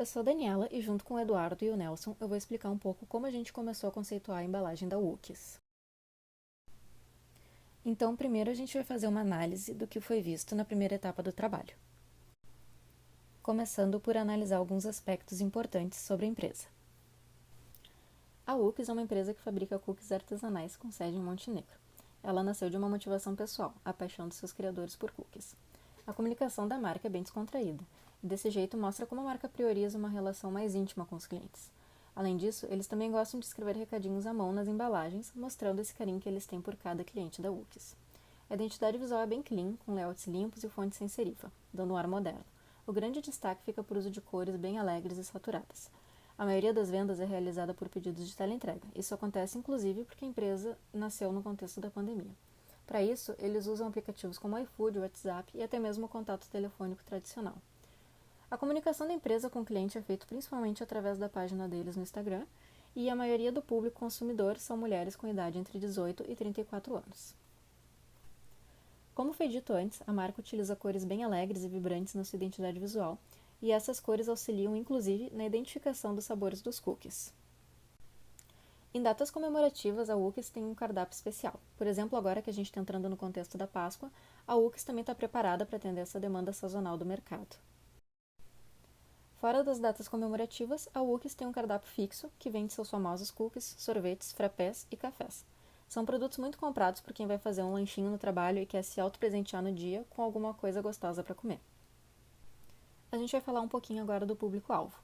Eu sou a Daniela e junto com o Eduardo e o Nelson eu vou explicar um pouco como a gente começou a conceituar a embalagem da Wookies. Então, primeiro a gente vai fazer uma análise do que foi visto na primeira etapa do trabalho. Começando por analisar alguns aspectos importantes sobre a empresa. A Wookies é uma empresa que fabrica cookies artesanais com sede em Montenegro. Ela nasceu de uma motivação pessoal, a paixão de seus criadores por cookies. A comunicação da marca é bem descontraída, e desse jeito mostra como a marca prioriza uma relação mais íntima com os clientes. Além disso, eles também gostam de escrever recadinhos à mão nas embalagens, mostrando esse carinho que eles têm por cada cliente da Wookies. A identidade visual é bem clean, com layouts limpos e fontes sem serifa, dando um ar moderno. O grande destaque fica por uso de cores bem alegres e saturadas. A maioria das vendas é realizada por pedidos de teleentrega. Isso acontece inclusive porque a empresa nasceu no contexto da pandemia. Para isso, eles usam aplicativos como iFood, WhatsApp e até mesmo o contato telefônico tradicional. A comunicação da empresa com o cliente é feita principalmente através da página deles no Instagram, e a maioria do público consumidor são mulheres com idade entre 18 e 34 anos. Como foi dito antes, a marca utiliza cores bem alegres e vibrantes na sua identidade visual, e essas cores auxiliam inclusive na identificação dos sabores dos cookies. Em datas comemorativas, a Wookies tem um cardápio especial. Por exemplo, agora que a gente está entrando no contexto da Páscoa, a Wookies também está preparada para atender essa demanda sazonal do mercado. Fora das datas comemorativas, a Wookies tem um cardápio fixo, que vende seus famosos cookies, sorvetes, frappés e cafés. São produtos muito comprados por quem vai fazer um lanchinho no trabalho e quer se auto-presentear no dia com alguma coisa gostosa para comer. A gente vai falar um pouquinho agora do público-alvo.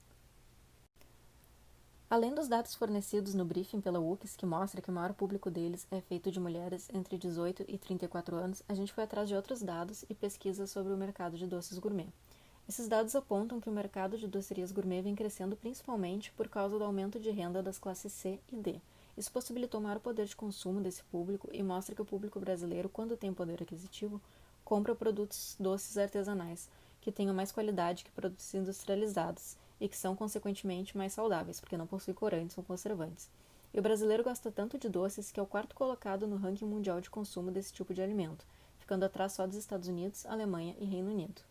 Além dos dados fornecidos no briefing pela Wookies, que mostra que o maior público deles é feito de mulheres entre 18 e 34 anos, a gente foi atrás de outros dados e pesquisas sobre o mercado de doces gourmet. Esses dados apontam que o mercado de docerias gourmet vem crescendo principalmente por causa do aumento de renda das classes C e D. Isso possibilitou maior poder de consumo desse público e mostra que o público brasileiro, quando tem poder aquisitivo, compra produtos doces artesanais, que tenham mais qualidade que produtos industrializados e que são, consequentemente, mais saudáveis, porque não possuem corantes ou conservantes. E o brasileiro gosta tanto de doces que é o quarto colocado no ranking mundial de consumo desse tipo de alimento, ficando atrás só dos Estados Unidos, Alemanha e Reino Unido.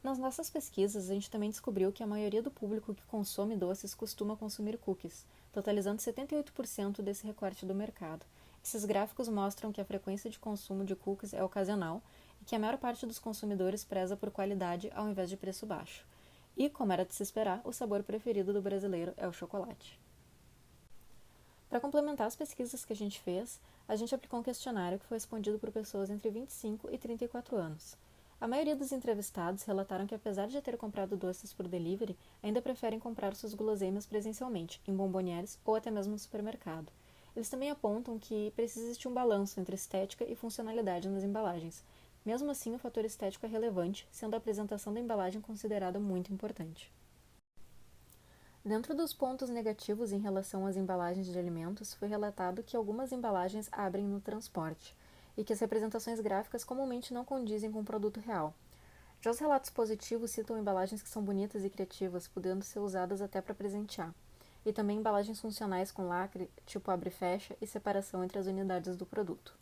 Nas nossas pesquisas, a gente também descobriu que a maioria do público que consome doces costuma consumir cookies, totalizando 78% desse recorte do mercado. Esses gráficos mostram que a frequência de consumo de cookies é ocasional e que a maior parte dos consumidores preza por qualidade ao invés de preço baixo. E, como era de se esperar, o sabor preferido do brasileiro é o chocolate. Para complementar as pesquisas que a gente fez, a gente aplicou um questionário que foi respondido por pessoas entre 25 e 34 anos. A maioria dos entrevistados relataram que, apesar de já ter comprado doces por delivery, ainda preferem comprar suas guloseimas presencialmente, em bombonières ou até mesmo no supermercado. Eles também apontam que precisa existir um balanço entre estética e funcionalidade nas embalagens. Mesmo assim, o fator estético é relevante, sendo a apresentação da embalagem considerada muito importante. Dentro dos pontos negativos em relação às embalagens de alimentos, foi relatado que algumas embalagens abrem no transporte e que as representações gráficas comumente não condizem com o produto real. Já os relatos positivos citam embalagens que são bonitas e criativas, podendo ser usadas até para presentear, e também embalagens funcionais com lacre, tipo abre e fecha, e separação entre as unidades do produto.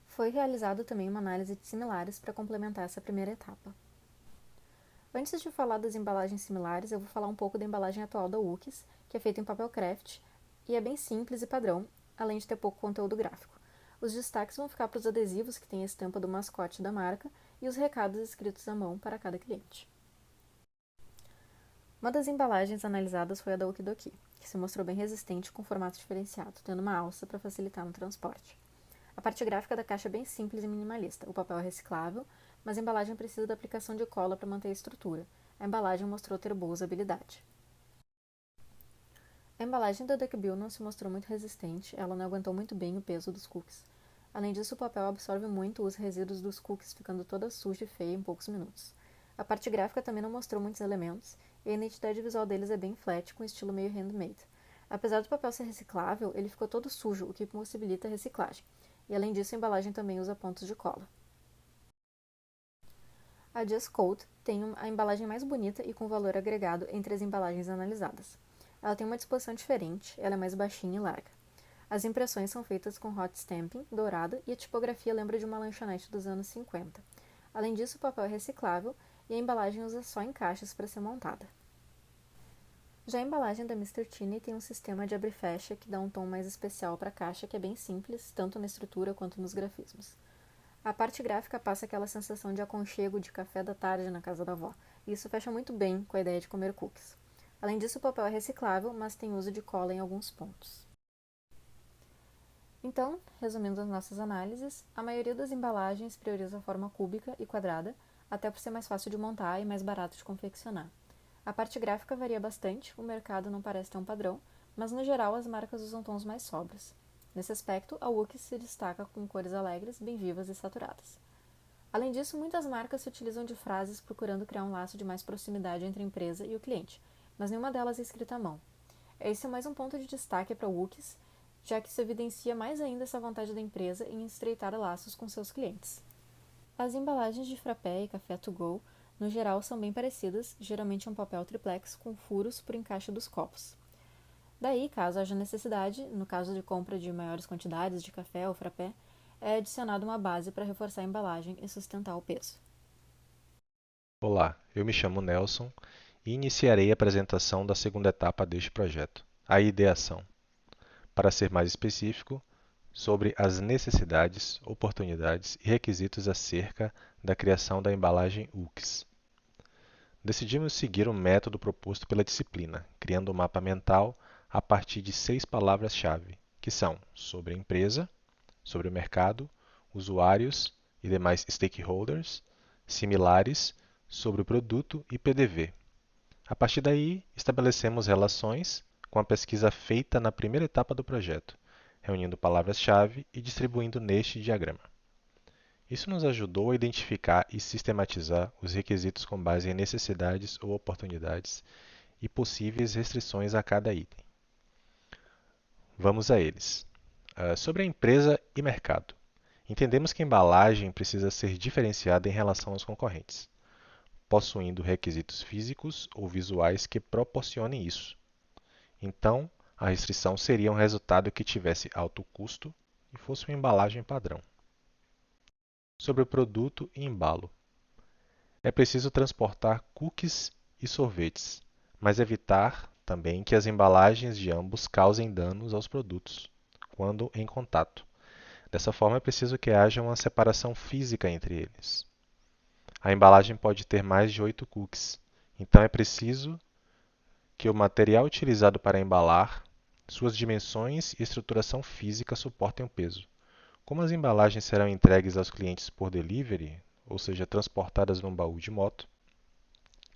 Foi realizada também uma análise de similares para complementar essa primeira etapa. Antes de falar das embalagens similares, eu vou falar um pouco da embalagem atual da Wookies, que é feita em papel craft e é bem simples e padrão, além de ter pouco conteúdo gráfico. Os destaques vão ficar para os adesivos, que tem a estampa do mascote da marca, e os recados escritos à mão para cada cliente. Uma das embalagens analisadas foi a da Okidoki, que se mostrou bem resistente com formato diferenciado, tendo uma alça para facilitar no transporte. A parte gráfica da caixa é bem simples e minimalista. O papel é reciclável, mas a embalagem precisa da aplicação de cola para manter a estrutura. A embalagem mostrou ter boa usabilidade. A embalagem da Duck Bill não se mostrou muito resistente, ela não aguentou muito bem o peso dos cookies. Além disso, o papel absorve muito os resíduos dos cookies, ficando toda suja e feia em poucos minutos. A parte gráfica também não mostrou muitos elementos, e a identidade visual deles é bem flat, com estilo meio handmade. Apesar do papel ser reciclável, ele ficou todo sujo, o que possibilita a reciclagem. E além disso, a embalagem também usa pontos de cola. A Just Coat tem a embalagem mais bonita e com valor agregado entre as embalagens analisadas. Ela tem uma disposição diferente, ela é mais baixinha e larga. As impressões são feitas com hot stamping, dourado, e a tipografia lembra de uma lanchonete dos anos 50. Além disso, o papel é reciclável e a embalagem usa só encaixes para ser montada. Já a embalagem da Mr. Tini tem um sistema de abre e fecha que dá um tom mais especial para a caixa, que é bem simples, tanto na estrutura quanto nos grafismos. A parte gráfica passa aquela sensação de aconchego de café da tarde na casa da avó, e isso fecha muito bem com a ideia de comer cookies. Além disso, o papel é reciclável, mas tem uso de cola em alguns pontos. Então, resumindo as nossas análises, a maioria das embalagens prioriza a forma cúbica e quadrada, até por ser mais fácil de montar e mais barato de confeccionar. A parte gráfica varia bastante, o mercado não parece ter um padrão, mas no geral as marcas usam tons mais sóbrios. Nesse aspecto, a Wookiee se destaca com cores alegres, bem vivas e saturadas. Além disso, muitas marcas se utilizam de frases procurando criar um laço de mais proximidade entre a empresa e o cliente, mas nenhuma delas é escrita à mão. Esse é mais um ponto de destaque para Wookies, já que isso evidencia mais ainda essa vontade da empresa em estreitar laços com seus clientes. As embalagens de frappé e café to go, no geral, são bem parecidas, geralmente um papel triplex com furos por encaixe dos copos. Daí, caso haja necessidade, no caso de compra de maiores quantidades de café ou frappé, é adicionada uma base para reforçar a embalagem e sustentar o peso. Olá, eu me chamo Nelson e iniciarei a apresentação da segunda etapa deste projeto, a ideação. Para ser mais específico, sobre as necessidades, oportunidades e requisitos acerca da criação da embalagem UX. Decidimos seguir o método proposto pela disciplina, criando um mapa mental a partir de 6 palavras-chave, que são sobre a empresa, sobre o mercado, usuários e demais stakeholders, similares, sobre o produto e PDV. A partir daí, estabelecemos relações com a pesquisa feita na primeira etapa do projeto, reunindo palavras-chave e distribuindo neste diagrama. Isso nos ajudou a identificar e sistematizar os requisitos com base em necessidades ou oportunidades e possíveis restrições a cada item. Vamos a eles. Sobre a empresa e mercado. Entendemos que a embalagem precisa ser diferenciada em relação aos concorrentes, possuindo requisitos físicos ou visuais que proporcionem isso. Então, a restrição seria um resultado que tivesse alto custo e fosse uma embalagem padrão. Sobre o produto e embalo. É preciso transportar cookies e sorvetes, mas evitar também que as embalagens de ambos causem danos aos produtos quando em contato. Dessa forma, é preciso que haja uma separação física entre eles. A embalagem pode ter mais de 8 cookies, então é preciso que o material utilizado para embalar, suas dimensões e estruturação física suportem o peso. Como as embalagens serão entregues aos clientes por delivery, ou seja, transportadas num baú de moto,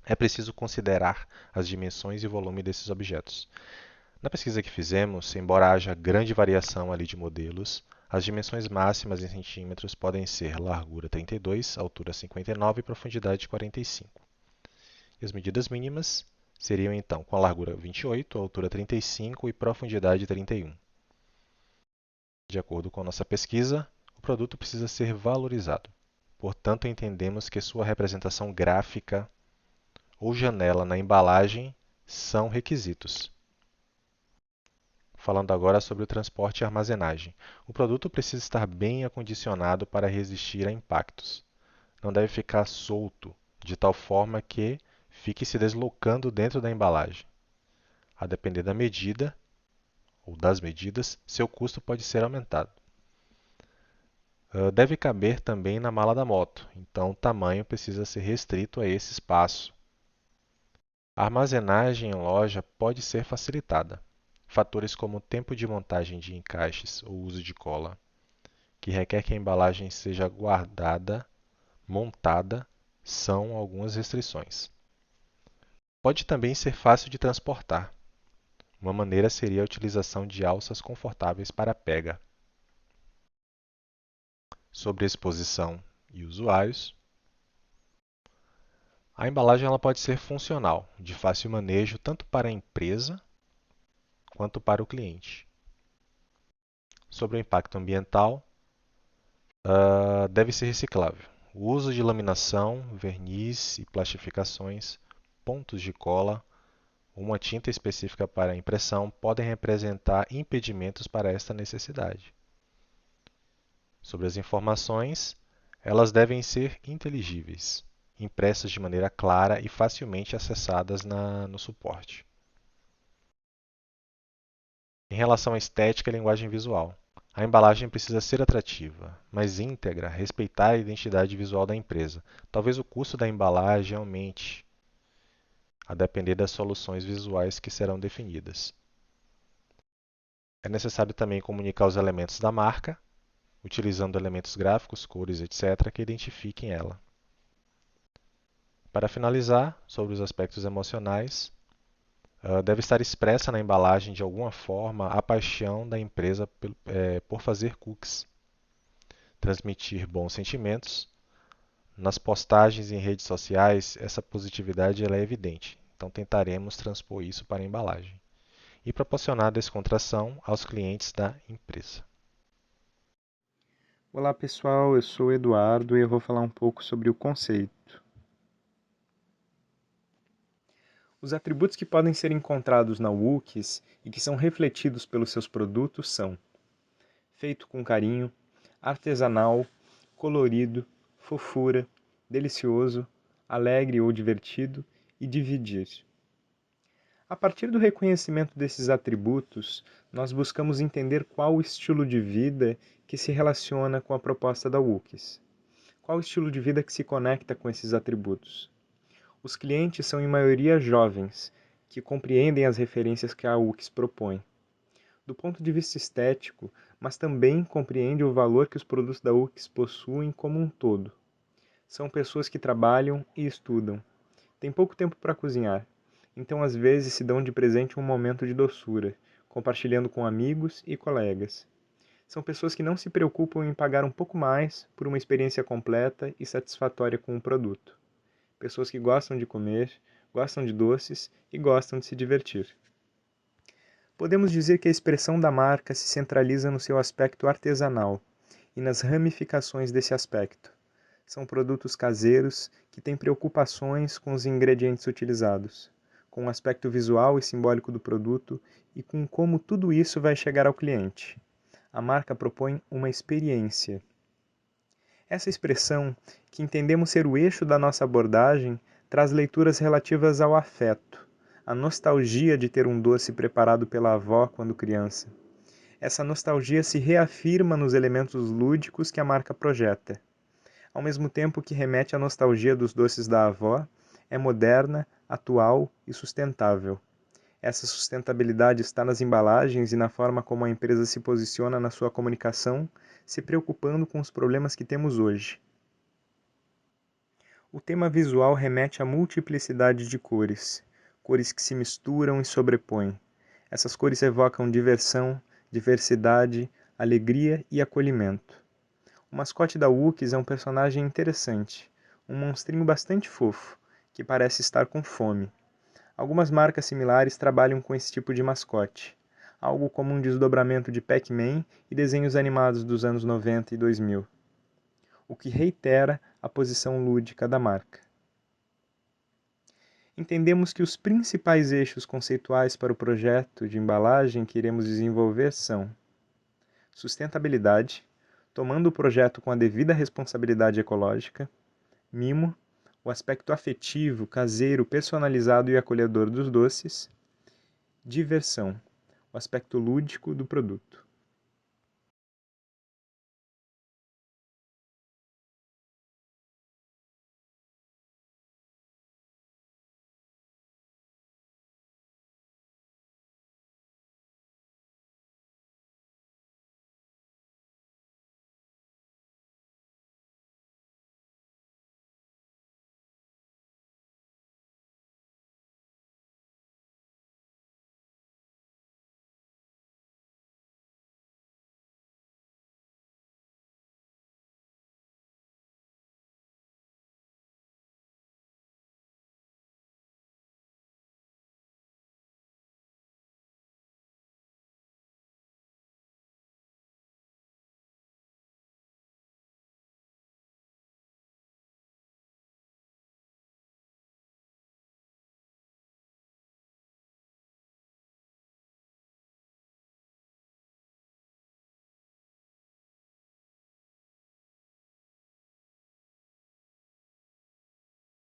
é preciso considerar as dimensões e volume desses objetos. Na pesquisa que fizemos, embora haja grande variação ali de modelos, as dimensões máximas em centímetros podem ser largura 32, altura 59 e profundidade 45. E as medidas mínimas seriam então com a largura 28, altura 35 e profundidade 31. De acordo com nossa pesquisa, o produto precisa ser valorizado. Portanto, entendemos que sua representação gráfica ou janela na embalagem são requisitos. Falando agora sobre o transporte e armazenagem. O produto precisa estar bem acondicionado para resistir a impactos. Não deve ficar solto, de tal forma que fique se deslocando dentro da embalagem. A depender da medida ou das medidas, seu custo pode ser aumentado. Deve caber também na mala da moto, então o tamanho precisa ser restrito a esse espaço. A armazenagem em loja pode ser facilitada. Fatores como tempo de montagem de encaixes ou uso de cola, que requer que a embalagem seja guardada, montada, são algumas restrições. Pode também ser fácil de transportar. Uma maneira seria a utilização de alças confortáveis para pega. Sobre exposição e usuários, a embalagem ela pode ser funcional, de fácil manejo tanto para a empresa quanto para o cliente. Sobre o impacto ambiental, deve ser reciclável. O uso de laminação, verniz e plastificações, pontos de cola, uma tinta específica para impressão podem representar impedimentos para esta necessidade. Sobre as informações, elas devem ser inteligíveis. impressas de maneira clara e facilmente acessadas no suporte. Em relação à estética e linguagem visual, a embalagem precisa ser atrativa, mas íntegra, respeitar a identidade visual da empresa. Talvez o custo da embalagem aumente, a depender das soluções visuais que serão definidas. É necessário também comunicar os elementos da marca, utilizando elementos gráficos, cores, etc., que identifiquem ela. Para finalizar, sobre os aspectos emocionais, deve estar expressa na embalagem de alguma forma a paixão da empresa por fazer cookies, transmitir bons sentimentos. Nas postagens em redes sociais, essa positividade ela é evidente, então tentaremos transpor isso para a embalagem e proporcionar descontração aos clientes da empresa. Olá pessoal, eu sou o Eduardo e eu vou falar um pouco sobre o conceito. Os atributos que podem ser encontrados na Wookies e que são refletidos pelos seus produtos são: feito com carinho, artesanal, colorido, fofura, delicioso, alegre ou divertido e dividir. A partir do reconhecimento desses atributos, nós buscamos entender qual o estilo de vida que se relaciona com a proposta da Wookies. Qual o estilo de vida que se conecta com esses atributos? Os clientes são em maioria jovens, que compreendem as referências que a UX propõe. Do ponto de vista estético, mas também compreende o valor que os produtos da UX possuem como um todo. São pessoas que trabalham e estudam. Têm pouco tempo para cozinhar, então às vezes se dão de presente um momento de doçura, compartilhando com amigos e colegas. São pessoas que não se preocupam em pagar um pouco mais por uma experiência completa e satisfatória com o produto. Pessoas que gostam de comer, gostam de doces e gostam de se divertir. Podemos dizer que a expressão da marca se centraliza no seu aspecto artesanal e nas ramificações desse aspecto. São produtos caseiros que têm preocupações com os ingredientes utilizados, com o aspecto visual e simbólico do produto e com como tudo isso vai chegar ao cliente. A marca propõe uma experiência. Essa expressão, que entendemos ser o eixo da nossa abordagem, traz leituras relativas ao afeto, a nostalgia de ter um doce preparado pela avó quando criança. Essa nostalgia se reafirma nos elementos lúdicos que a marca projeta. Ao mesmo tempo que remete à nostalgia dos doces da avó, é moderna, atual e sustentável. Essa sustentabilidade está nas embalagens e na forma como a empresa se posiciona na sua comunicação, se preocupando com os problemas que temos hoje. O tema visual remete à multiplicidade de cores, cores que se misturam e sobrepõem. Essas cores evocam diversão, diversidade, alegria e acolhimento. O mascote da Wookies é um personagem interessante, um monstrinho bastante fofo, que parece estar com fome. Algumas marcas similares trabalham com esse tipo de mascote, algo como um desdobramento de Pac-Man e desenhos animados dos anos 90 e 2000, o que reitera a posição lúdica da marca. Entendemos que os principais eixos conceituais para o projeto de embalagem que iremos desenvolver são: sustentabilidade, tomando o projeto com a devida responsabilidade ecológica; mimo, o aspecto afetivo, caseiro, personalizado e acolhedor dos doces; diversão, o aspecto lúdico do produto.